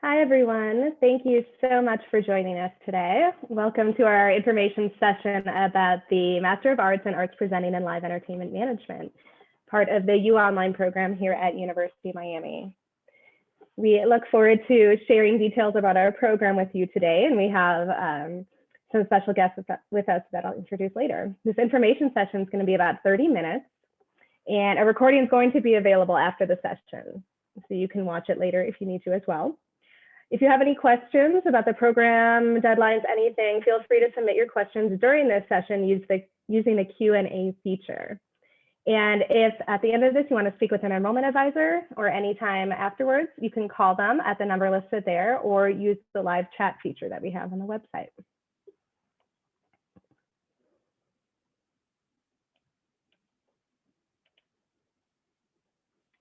Hi, everyone. Thank you so much for joining us today. Welcome to our information session about the Master of Arts in Arts Presenting and Live Entertainment Management, part of the UOnline program here at University of Miami. We look forward to sharing details about our program with you today, and we have some special guests with us that I'll introduce later. This information session is going to be about 30 minutes, and a recording is going to be available after the session, so you can watch it later if you need to as well. If you have any questions about the program, deadlines, anything, feel free to submit your questions during this session using the Q&A feature. And if at the end of this you want to speak with an enrollment advisor or anytime afterwards, you can call them at the number listed there or use the live chat feature that we have on the website.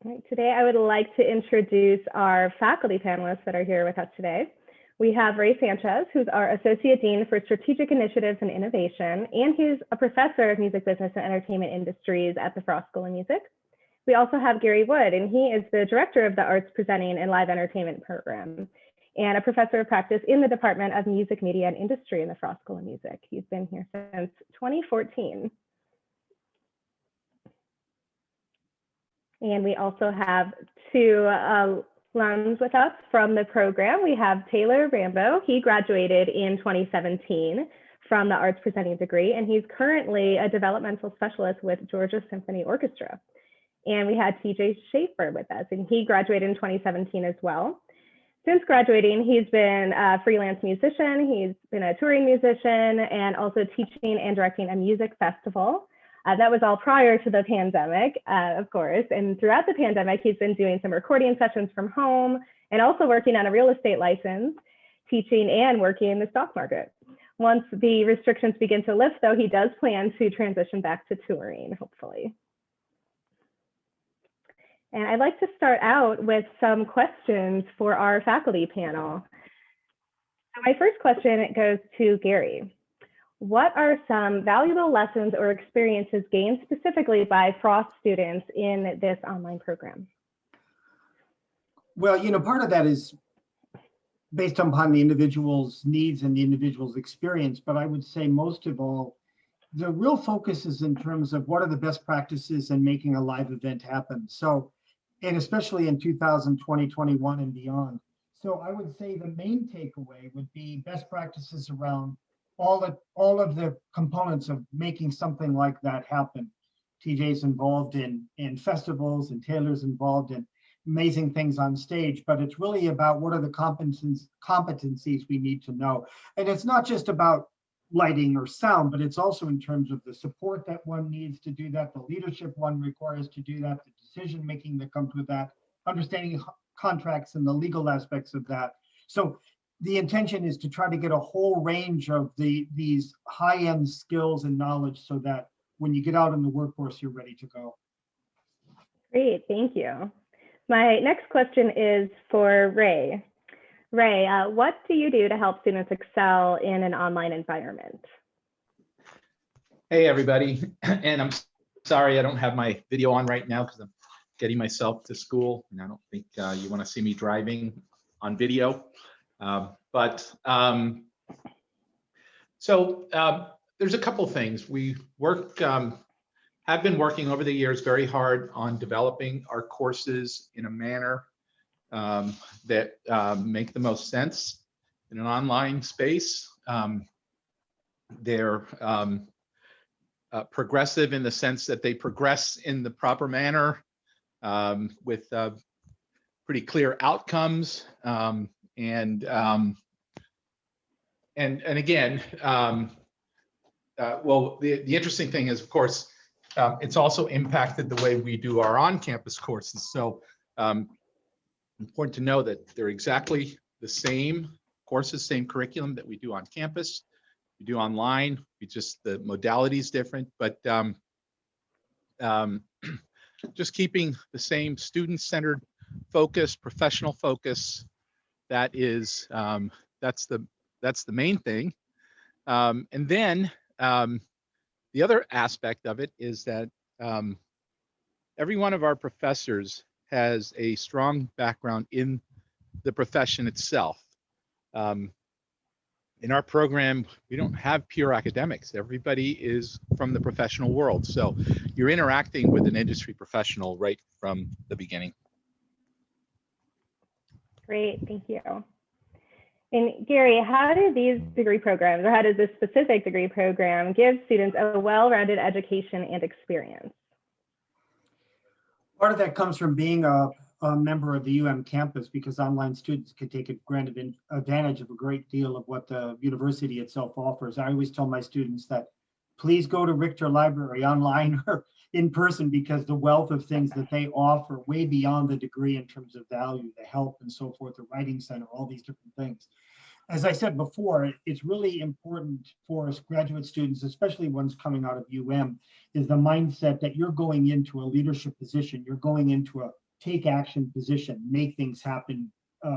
All right, today I would like to introduce our faculty panelists that are here with us today. We have Ray Sanchez, who's our Associate Dean for Strategic Initiatives and Innovation, and he's a professor of music business and entertainment industries at the Frost School of Music. We also have Gary Wood, and he is the Director of the Arts Presenting and Live Entertainment Program, and a professor of practice in the Department of Music, Media, and Industry in the Frost School of Music. He's been here since 2014. And we also have two alums with us from the program. We have Taylor Rambo. He graduated in 2017 from the Arts Presenting degree, and he's currently a developmental specialist with Georgia Symphony Orchestra. And we had TJ Schaefer with us, and he graduated in 2017 as well. Since graduating, he's been a freelance musician, he's been a touring musician, and also teaching and directing a music festival. That was all prior to the pandemic, of course. And throughout the pandemic, he's been doing some recording sessions from home and also working on a real estate license, teaching and working in the stock market. Once the restrictions begin to lift, though, he does plan to transition back to touring, hopefully. And I'd like to start out with some questions for our faculty panel. So my first question goes to Gary. What are some valuable lessons or experiences gained specifically by Frost students in this online program? Well, part of that is based upon the individual's needs and the individual's experience, but I would say most of all, the real focus is in terms of what are the best practices in making a live event happen. So, and especially in 2020, 21 and beyond. So I would say the main takeaway would be best practices around all of the components of making something like that happen. TJ's involved in festivals and Taylor's involved in amazing things on stage, but it's really about what are the competencies we need to know. And it's not just about lighting or sound, but it's also in terms of the support that one needs to do that, the leadership one requires to do that, the decision-making that comes with that, understanding contracts and the legal aspects of that. So the intention is to try to get a whole range of these high-end skills and knowledge so that when you get out in the workforce, you're ready to go. Great, thank you. My next question is for Ray. Ray, what do you do to help students excel in an online environment? Hey, everybody. And I'm sorry I don't have my video on right now because I'm getting myself to school. And I don't think you want to see me driving on video. There's a couple things. We have been working over the years very hard on developing our courses in a manner that make the most sense in an online space. They're progressive in the sense that they progress in the proper manner with pretty clear outcomes. And again, the interesting thing is, of course, it's also impacted the way we do our on-campus courses. So important to know that they're exactly the same courses, same curriculum that we do on campus, we do online. The modality is different, but just keeping the same student-centered focus, professional focus. That is, that's the main thing. And then the other aspect of it is that every one of our professors has a strong background in the profession itself. In our program, we don't have pure academics. Everybody is from the professional world. So you're interacting with an industry professional right from the beginning. Great, thank you. And Gary, how do these degree programs, or how does this specific degree program give students a well-rounded education and experience? Part of that comes from being a member of the campus, because online students can take advantage of a great deal of what the university itself offers. I always tell my students that please go to Richter Library online or in person, because the wealth of things that they offer way beyond the degree in terms of value, the help and so forth, the writing center, all these different things. As I said before, it's really important for us graduate students, especially ones coming out of is the mindset that you're going into a leadership position, you're going into a take action position, make things happen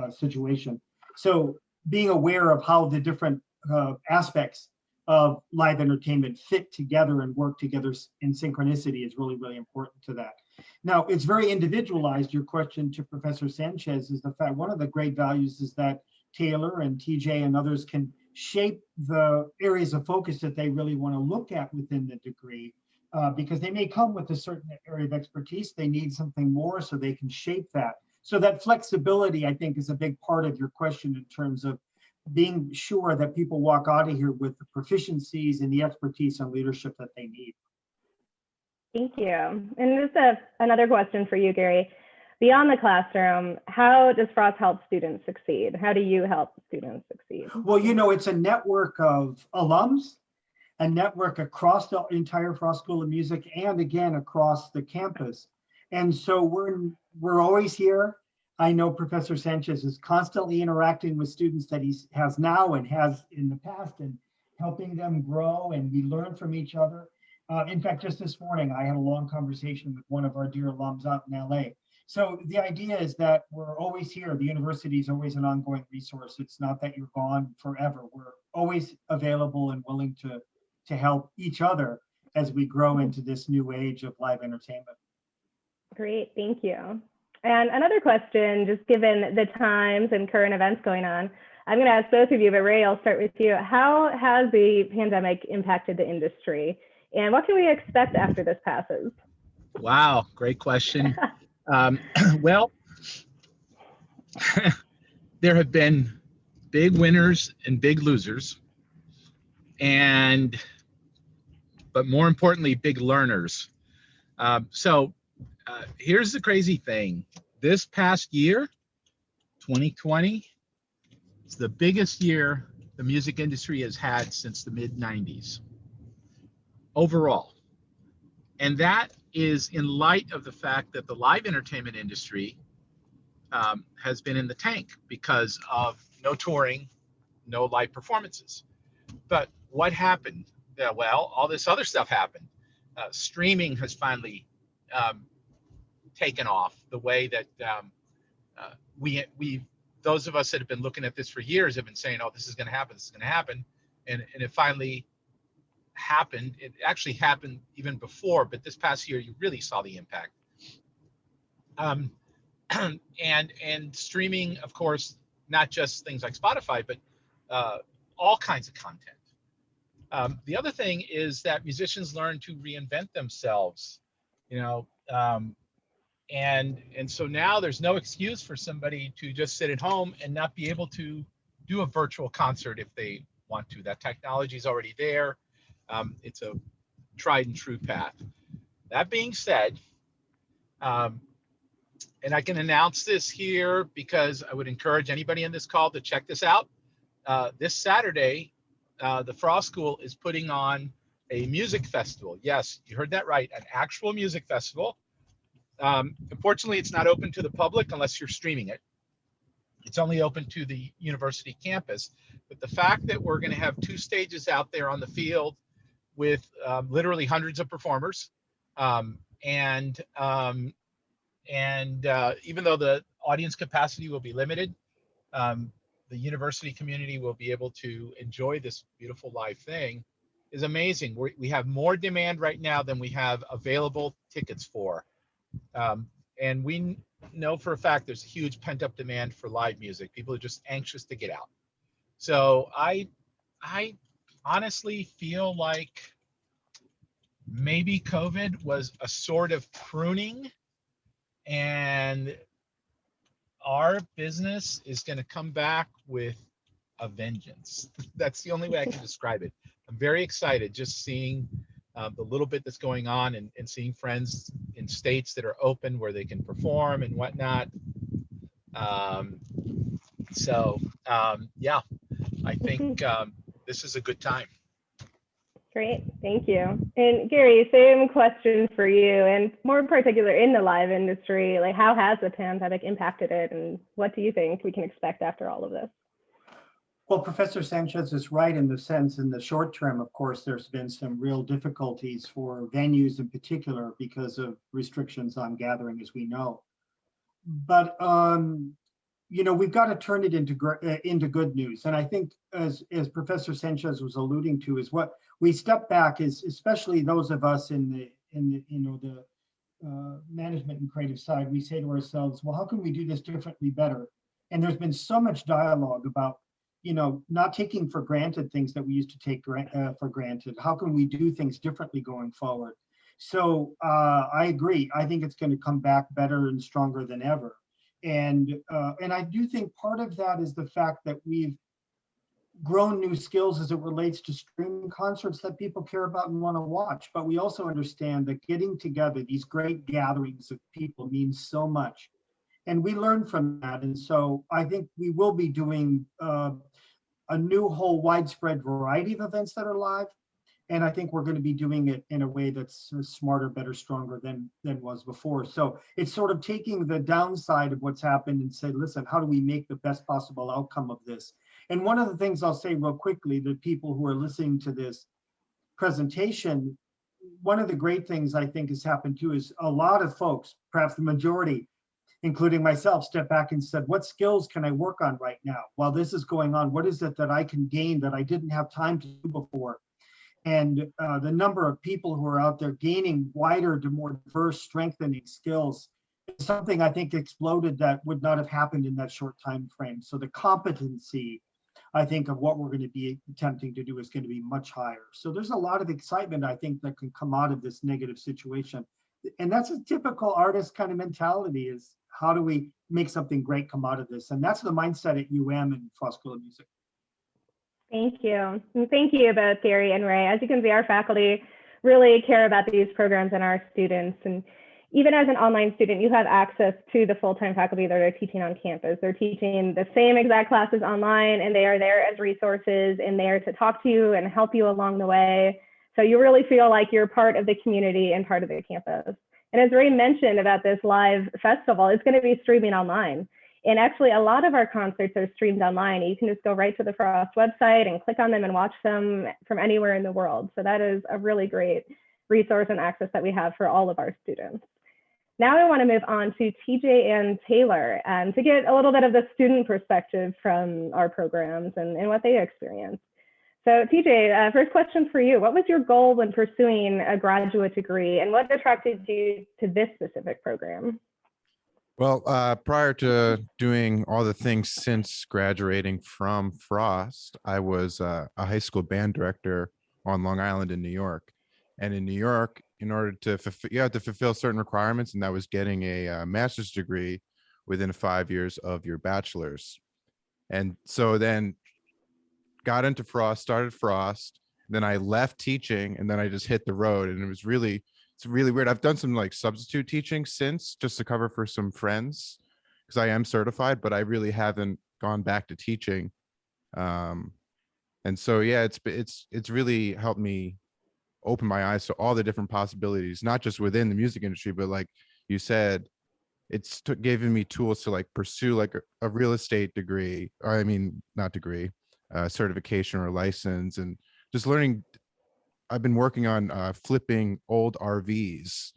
situation. So being aware of how the different aspects of live entertainment fit together and work together in synchronicity is really, really important to that. Now, it's very individualized. Your question to Professor Sanchez is the fact, one of the great values is that Taylor and TJ and others can shape the areas of focus that they really want to look at within the degree, because they may come with a certain area of expertise. They need something more, so they can shape that. So that flexibility, I think, is a big part of your question in terms of being sure that people walk out of here with the proficiencies and the expertise and leadership that they need. Thank you. And just another question for you, Gary. Beyond the classroom, how does Frost help students succeed? How do you help students succeed? Well, you know, it's a network of alums, a network across the entire Frost School of Music, and again, across the campus. And so we're always here. I know Professor Sanchez is constantly interacting with students that he has now and has in the past, and helping them grow, and we learn from each other. In fact, just this morning, I had a long conversation with one of our dear alums out in LA. So the idea is that we're always here. The university is always an ongoing resource. It's not that you're gone forever. We're always available and willing to help each other as we grow into this new age of live entertainment. Great, thank you. And another question, just given the times and current events going on, I'm going to ask both of you, but Ray, I'll start with you. How has the pandemic impacted the industry, and what can we expect after this passes? Wow, great question. Well, there have been big winners and big losers, but more importantly, big learners. Here's the crazy thing. This past year, 2020, is the biggest year the music industry has had since the mid-90s overall. And that is in light of the fact that the live entertainment industry has been in the tank because of no touring, no live performances. But what happened? Well, all this other stuff happened. Streaming has finally taken off the way that those of us that have been looking at this for years have been saying, oh, this is going to happen, this is going to happen. And it finally happened. It actually happened even before, but this past year, you really saw the impact. And streaming, of course, not just things like Spotify, but all kinds of content. The other thing is that musicians learn to reinvent themselves, and so now there's no excuse for somebody to just sit at home and not be able to do a virtual concert if they want to. That technology is already there. It's a tried and true path. That being said, and I can announce this here because I would encourage anybody in this call to check this out. This Saturday, the Frost School is putting on a music festival. Yes, you heard that right, an actual music festival. Unfortunately, it's not open to the public unless you're streaming it. It's only open to the university campus. But the fact that we're going to have 2 stages out there on the field with literally hundreds of performers, and even though the audience capacity will be limited, the university community will be able to enjoy this beautiful live thing is amazing. We have more demand right now than we have available tickets for. And know for a fact there's a huge pent up demand for live music. People are just anxious to get out. So I honestly feel like maybe COVID was a sort of pruning, and our business is going to come back with a vengeance. That's the only way I can describe it. I'm very excited just seeing the little bit that's going on, and seeing friends in states that are open where they can perform and whatnot. Um, yeah, I think this is a good time. Great, thank you. And Gary, same question for you, and more particular in the live industry, like how has the pandemic impacted it, and what do you think we can expect after all of this? Well, Professor Sanchez is right in the sense, in the short term, of course, there's been some real difficulties for venues in particular because of restrictions on gathering, as we know. But we've got to turn it into good news. And I think, as Professor Sanchez was alluding to, is what we step back is, especially those of us in the management and creative side, we say to ourselves, well, how can we do this differently, better? And there's been so much dialogue about, not taking for granted things that we used to take for granted. How can we do things differently going forward? So I agree. I think it's going to come back better and stronger than ever. And I do think part of that is the fact that we've grown new skills as it relates to streaming concerts that people care about and want to watch. But we also understand that getting together, these great gatherings of people, means so much. And we learn from that. And so I think we will be doing a new whole widespread variety of events that are live. And I think we're going to be doing it in a way that's smarter, better, stronger than was before. So it's sort of taking the downside of what's happened and say, listen, how do we make the best possible outcome of this? And one of the things I'll say real quickly, the people who are listening to this presentation, one of the great things I think has happened too is a lot of folks, perhaps the majority, including myself, step back and said, what skills can I work on right now while this is going on? What is it that I can gain that I didn't have time to do before? And the number of people who are out there gaining wider to more diverse, strengthening skills is something I think exploded that would not have happened in that short time frame. So the competency, I think, of what we're going to be attempting to do is going to be much higher. So there's a lot of excitement, I think, that can come out of this negative situation. And that's a typical artist kind of mentality, is how do we make something great come out of this? And that's the mindset at and Frost School of Music. Thank you. And thank you both, Gary and Ray. As you can see, our faculty really care about these programs and our students. And even as an online student, you have access to the full-time faculty that are teaching on campus. They're teaching the same exact classes online, and they are there as resources and there to talk to you and help you along the way. So you really feel like you're part of the community and part of the campus. And as Ray mentioned about this live festival, it's going to be streaming online. And actually, a lot of our concerts are streamed online. You can just go right to the Frost website and click on them and watch them from anywhere in the world. So that is a really great resource and access that we have for all of our students. Now I want to move on to TJ and Taylor to get a little bit of the student perspective from our programs and what they experience. So TJ, first question for you. What was your goal when pursuing a graduate degree, and what attracted you to this specific program? Well, prior to doing all the things since graduating from Frost, I was a high school band director on Long Island in New York. And in New York, in order to you have to fulfill certain requirements, and that was getting a master's degree within 5 years of your bachelor's. And so then got into Frost, started Frost, then I left teaching, and then I just hit the road, and it's really weird. I've done some like substitute teaching since, just to cover for some friends, because I am certified, but I really haven't gone back to teaching. And so yeah, it's really helped me open my eyes to all the different possibilities, not just within the music industry, but like you said, it's given me tools to like pursue like a real estate degree, or I mean, not degree, certification or license, and just learning. I've been working on flipping old RVs.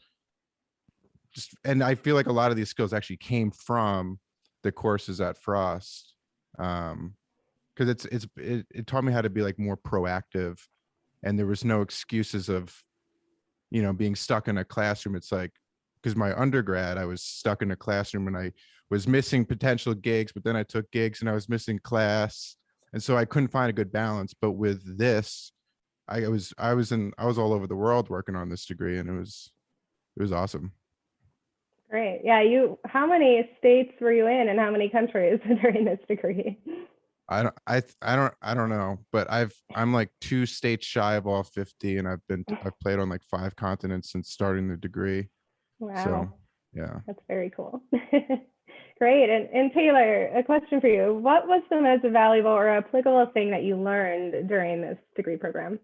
And I feel like a lot of these skills actually came from the courses at Frost, because it taught me how to be like more proactive, and there was no excuses of, being stuck in a classroom. It's like, because my undergrad, I was stuck in a classroom and I was missing potential gigs, but then I took gigs and I was missing class. And so I couldn't find a good balance. But with this, I was all over the world working on this degree, and it was awesome. Great. Yeah, how many states were you in and how many countries during this degree? I don't know, but I'm like 2 states shy of all 50, and I've played on like 5 continents since starting the degree. Wow, So yeah. that's very cool. Great. And Taylor, a question for you. What was the most valuable or applicable thing that you learned during this degree program?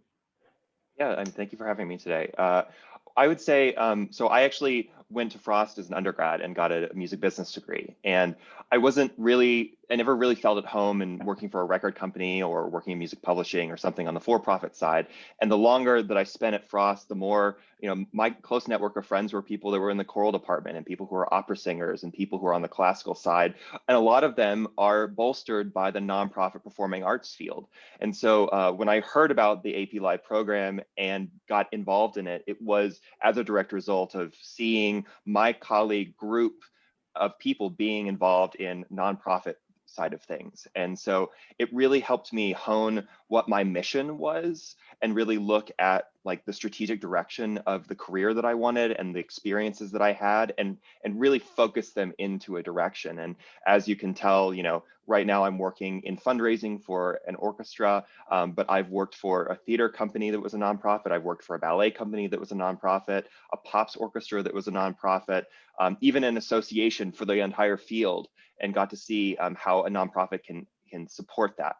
Yeah, and thank you for having me today. I would say, so I actually went to Frost as an undergrad and got a music business degree. And I never really felt at home in working for a record company or working in music publishing or something on the for-profit side. And the longer that I spent at Frost, the more, my close network of friends were people that were in the choral department and people who are opera singers and people who are on the classical side. And a lot of them are bolstered by the nonprofit performing arts field. And so when I heard about the AP Live program and got involved in it, it was as a direct result of seeing my colleague group of people being involved in nonprofit side of things. And so it really helped me hone what my mission was and really look at like the strategic direction of the career that I wanted and the experiences that I had and really focus them into a direction. And as you can tell, right now I'm working in fundraising for an orchestra, but I've worked for a theater company that was a nonprofit. I've worked for a ballet company that was a nonprofit, a pops orchestra that was a nonprofit, even an association for the entire field, and got to see how a nonprofit can support that.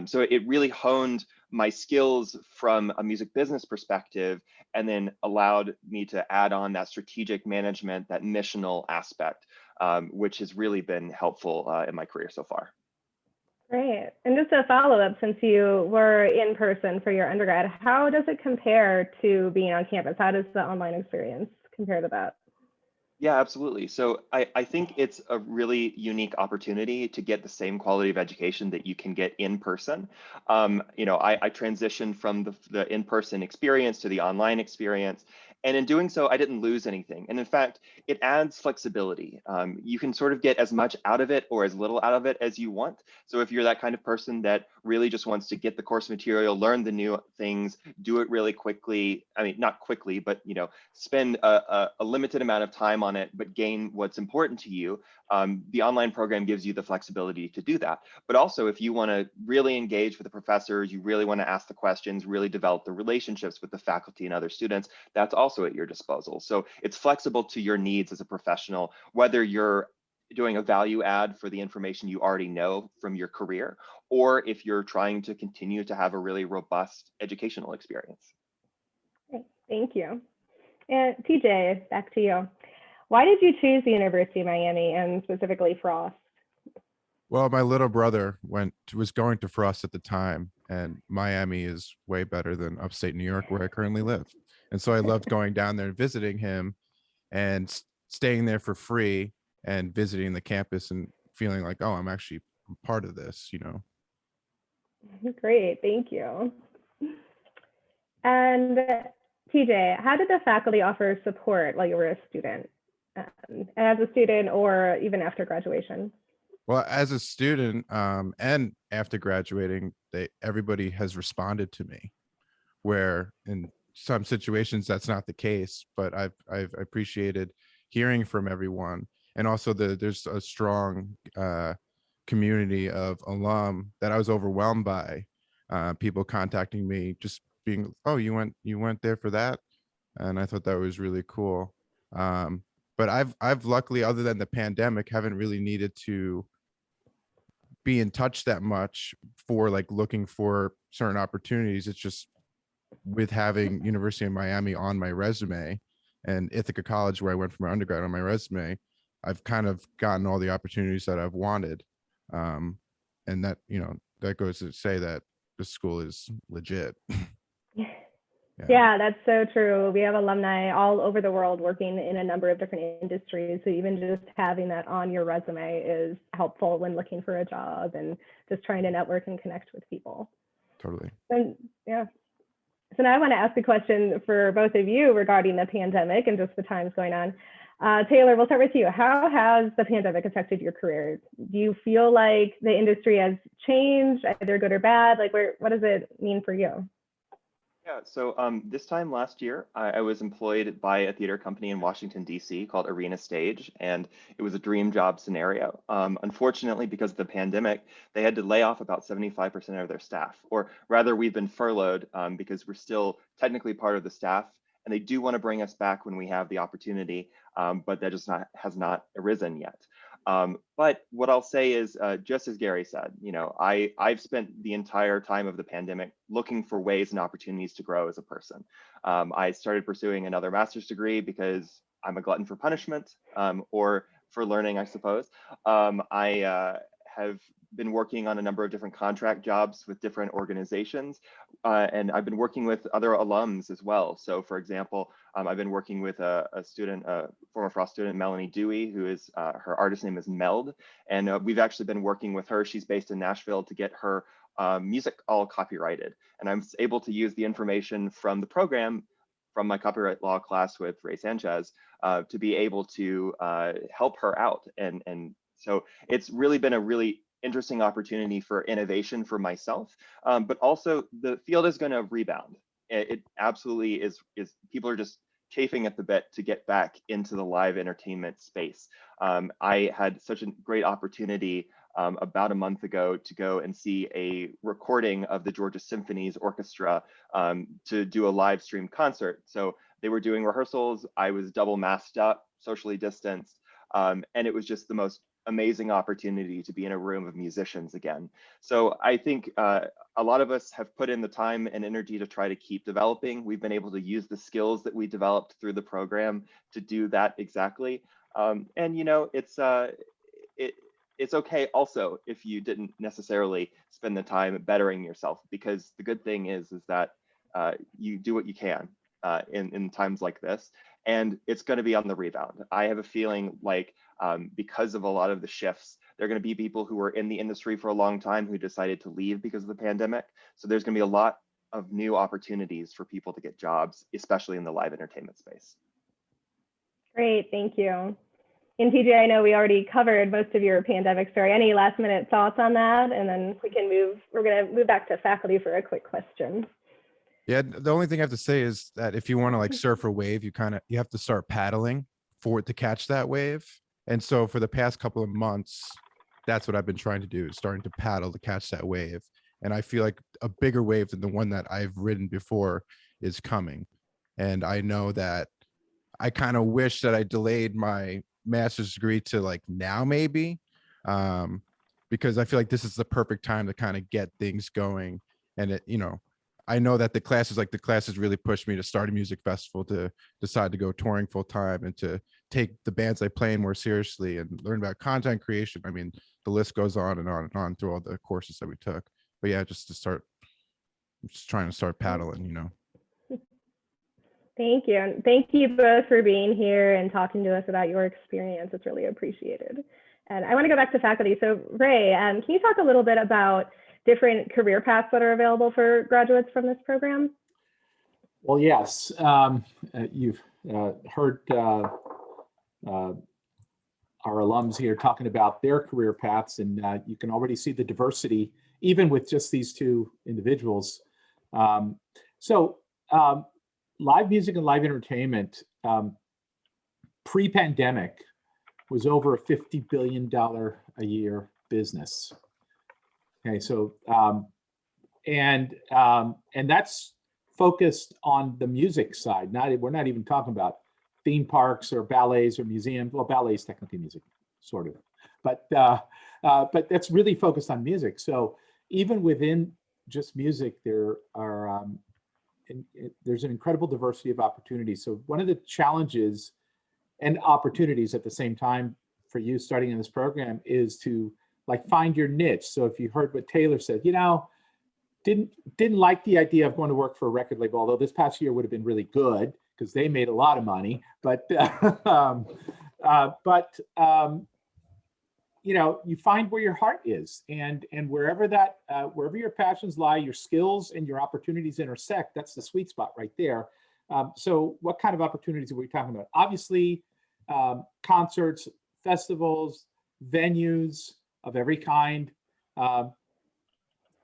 So it really honed my skills from a music business perspective, and then allowed me to add on that strategic management, that missional aspect, which has really been helpful in my career so far. Great. And just a follow-up, since you were in person for your undergrad, how does it compare to being on campus? How does the online experience compare to that? Yeah, absolutely. So I think it's a really unique opportunity to get the same quality of education that you can get in person. I transitioned from the in-person experience to the online experience. And in doing so, I didn't lose anything. And in fact, it adds flexibility. You can sort of get as much out of it or as little out of it as you want. So if you're that kind of person that really just wants to get the course material, learn the new things, do it really quickly, I mean, not quickly, but spend a limited amount of time on it, but gain what's important to you, the online program gives you the flexibility to do that. But also, if you want to really engage with the professors, you really want to ask the questions, really develop the relationships with the faculty and other students, that's also at your disposal. So it's flexible to your needs as a professional, whether you're doing a value add for the information you already know from your career, or if you're trying to continue to have a really robust educational experience. Great. Thank you. And TJ, back to you. Why did you choose the University of Miami and specifically Frost? Well, my little brother was going to Frost at the time, and Miami is way better than upstate New York, where I currently live. And so I loved going down there and visiting him and staying there for free and visiting the campus and feeling like, oh, I'm actually part of this, Great, thank you. And TJ, how did the faculty offer support while you were a student, as a student or even after graduation? Well, as a student and after graduating, everybody has responded to me, where in some situations that's not the case, but I've appreciated hearing from everyone. And also there's a strong community of alum that I was overwhelmed by, people contacting me, just being, oh, you went there for that. And I thought that was really cool. But I've luckily, other than the pandemic, haven't really needed to be in touch that much for like looking for certain opportunities. It's just with having University of Miami on my resume and Ithaca College, where I went for my undergrad, on my resume, I've kind of gotten all the opportunities that I've wanted. And that, that goes to say that the school is legit. Yeah, that's so true. We have alumni all over the world working in a number of different industries. So even just having that on your resume is helpful when looking for a job and just trying to network and connect with people. Totally. And yeah. So now I want to ask a question for both of you regarding the pandemic and just the times going on. Taylor, we'll start with you. How has the pandemic affected your career? Do you feel like the industry has changed, either good or bad? Like, what does it mean for you? Yeah, so this time last year, I was employed by a theater company in Washington, D.C. called Arena Stage, and it was a dream job scenario. Unfortunately, because of the pandemic, they had to lay off about 75% of their staff, or rather, we've been furloughed because we're still technically part of the staff, and they do want to bring us back when we have the opportunity, but that just has not arisen yet. But what I'll say is, just as Gary said, I've spent the entire time of the pandemic looking for ways and opportunities to grow as a person. I started pursuing another master's degree because I'm a glutton for punishment, or for learning, I suppose. I have been working on a number of different contract jobs with different organizations, and I've been working with other alums as well. So, for example, I've been working with a student, a former Frost student, Melanie Dewey, who is, her artist name is Meld, and we've actually been working with her. She's based in Nashville to get her music all copyrighted, and I'm able to use the information from the program from my copyright law class with Ray Sanchez to be able to help her out. And so it's really been a really interesting opportunity for innovation for myself, but also the field is going to rebound. It absolutely is. People are just chafing at the bit to get back into the live entertainment space. I had such a great opportunity about a month ago to go and see a recording of the Georgia Symphony's orchestra to do a live stream concert. So they were doing rehearsals. I was double masked up, socially distanced, and it was just the most amazing opportunity to be in a room of musicians again. So I think a lot of us have put in the time and energy to try to keep developing. We've been able to use the skills that we developed through the program to do that exactly. And it's okay also if you didn't necessarily spend the time bettering yourself, because the good thing is that you do what you can in times like this, and it's going to be on the rebound. I have a feeling like because of a lot of the shifts, there are going to be people who were in the industry for a long time who decided to leave because of the pandemic. So there's going to be a lot of new opportunities for people to get jobs, especially in the live entertainment space. Great, thank you. And TJ, I know we already covered most of your pandemic story. Any last minute thoughts on that? And then we're going to move back to faculty for a quick question. Yeah, the only thing I have to say is that if you want to like surf a wave, you have to start paddling for it to catch that wave. And so for the past couple of months, that's what I've been trying to do, starting to paddle to catch that wave. And I feel like a bigger wave than the one that I've ridden before is coming. And I know that I kind of wish that I delayed my master's degree to like now maybe, because I feel like this is the perfect time to kind of get things going. And I know that the classes really pushed me to start a music festival, to decide to go touring full time, and to take the bands I play in more seriously and learn about content creation. I mean, the list goes on and on and on through all the courses that we took. But yeah, just trying to start paddling, Thank you. And thank you both for being here and talking to us about your experience. It's really appreciated. And I want to go back to faculty. So Ray, can you talk a little bit about different career paths that are available for graduates from this program? Well, yes. You've heard our alums here talking about their career paths, and you can already see the diversity, even with just these two individuals. Live music and live entertainment, pre-pandemic, was over a $50 billion a year business. Okay, so and that's focused on the music side. We're not even talking about theme parks or ballets or museums. Well, ballet is technically music, sort of, but that's really focused on music. So even within just music, there's an incredible diversity of opportunities. So one of the challenges and opportunities at the same time for you starting in this program is to find your niche. So if you heard what Taylor said, didn't like the idea of going to work for a record label, although this past year would have been really good because they made a lot of money. But you find where your heart is, and wherever your passions lie, your skills and your opportunities intersect. That's the sweet spot right there. So what kind of opportunities are we talking about? Obviously, concerts, festivals, venues of every kind,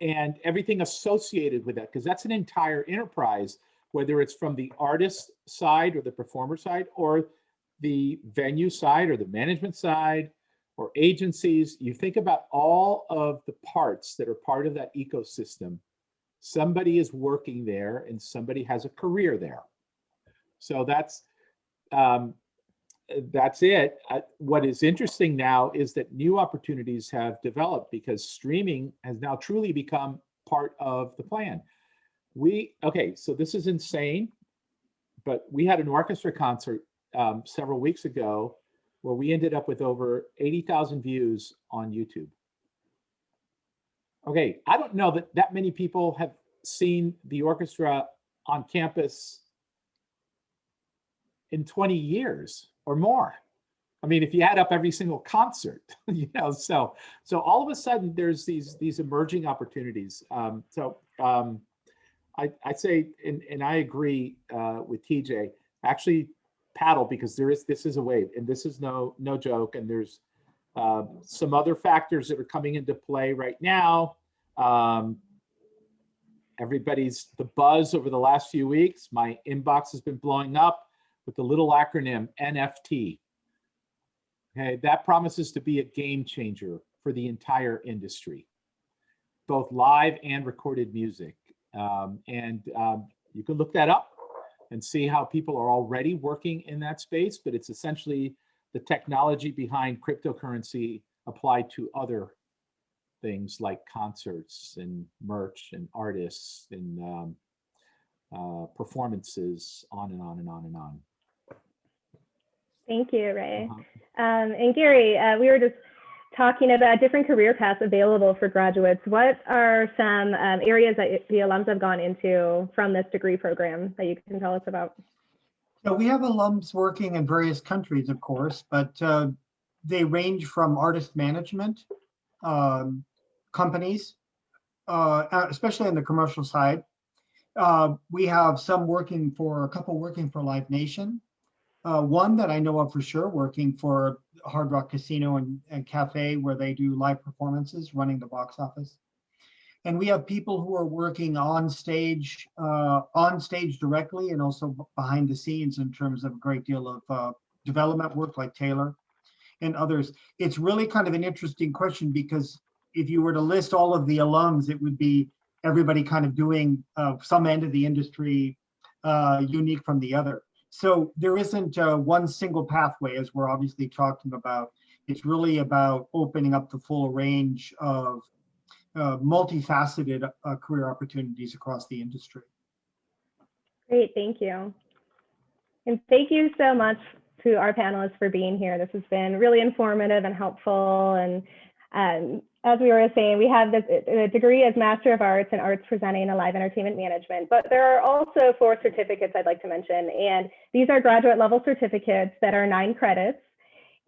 and everything associated with that, because that's an entire enterprise, whether it's from the artist side or the performer side or the venue side or the management side or agencies. You think about all of the parts that are part of that ecosystem. Somebody is working there and somebody has a career there. So that's it. What is interesting now is that new opportunities have developed because streaming has now truly become part of the plan. Okay, so this is insane, but we had an orchestra concert several weeks ago where we ended up with over 80,000 views on YouTube. Okay, I don't know that many people have seen the orchestra on campus in 20 years or more. I mean, if you add up every single concert, so all of a sudden there's these emerging opportunities. I say, and I agree with TJ, actually paddle, because this is a wave, and this is no joke, and there's some other factors that are coming into play right now. The buzz over the last few weeks, my inbox has been blowing up with the little acronym NFT. Okay, that promises to be a game changer for the entire industry, both live and recorded music. You can look that up and see how people are already working in that space, but it's essentially the technology behind cryptocurrency applied to other things like concerts and merch and artists and performances, on and on and on and on. Thank you, Ray. And Gary, we were just talking about different career paths available for graduates. What are some areas that the alums have gone into from this degree program that you can tell us about? So we have alums working in various countries, of course, but they range from artist management, companies, especially on the commercial side. We have a couple working for Live Nation. One that I know of for sure working for Hard Rock Casino and Cafe, where they do live performances, running the box office. And we have people who are working on stage directly, and also behind the scenes in terms of a great deal of development work, like Taylor and others. It's really kind of an interesting question, because if you were to list all of the alums, it would be everybody kind of doing some end of the industry unique from the other. So there isn't one single pathway, as we're obviously talking about. It's really about opening up the full range of multifaceted career opportunities across the industry. Great, thank you. And thank you so much to our panelists for being here. This has been really informative and helpful. And as we were saying, we have this degree as Master of Arts in Arts Presenting and Live Entertainment Management, but there are also 4 certificates I'd like to mention. And these are graduate level certificates that are 9 credits,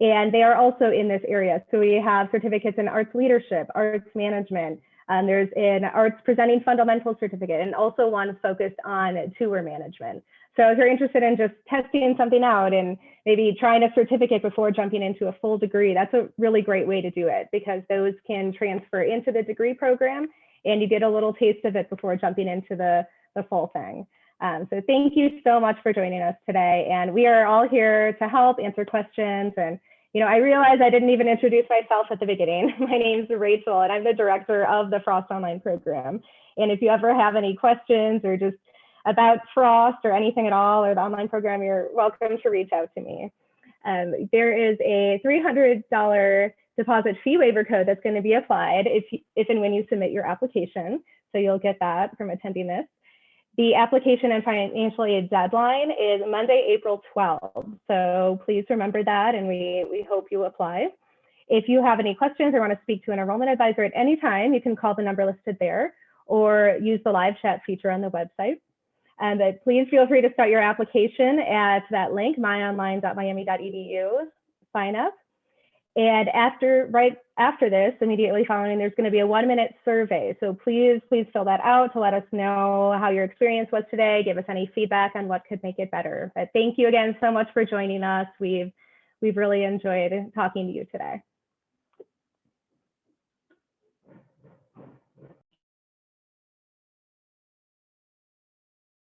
and they are also in this area. So we have certificates in arts leadership, arts management. There's an arts presenting fundamental certificate, and also one focused on tour management. So if you're interested in just testing something out and maybe trying a certificate before jumping into a full degree, that's a really great way to do it, because those can transfer into the degree program and you get a little taste of it before jumping into the full thing. So thank you so much for joining us today. And we are all here to help answer questions. And I realized I didn't even introduce myself at the beginning. My name's Rachel, and I'm the director of the Frost Online program. And if you ever have any questions or just about Frost or anything at all, or the online program, you're welcome to reach out to me. There is a $300 deposit fee waiver code that's going to be applied if and when you submit your application. So you'll get that from attending this. The application and financial aid deadline is Monday, April 12th. So please remember that, and we hope you apply. If you have any questions or want to speak to an enrollment advisor at any time, you can call the number listed there or use the live chat feature on the website. But please feel free to start your application at that link, myonline.miami.edu, sign up. And right after this, immediately following, there's going to be a 1-minute survey. So please fill that out to let us know how your experience was today, give us any feedback on what could make it better. But thank you again so much for joining us. We've we've really enjoyed talking to you today.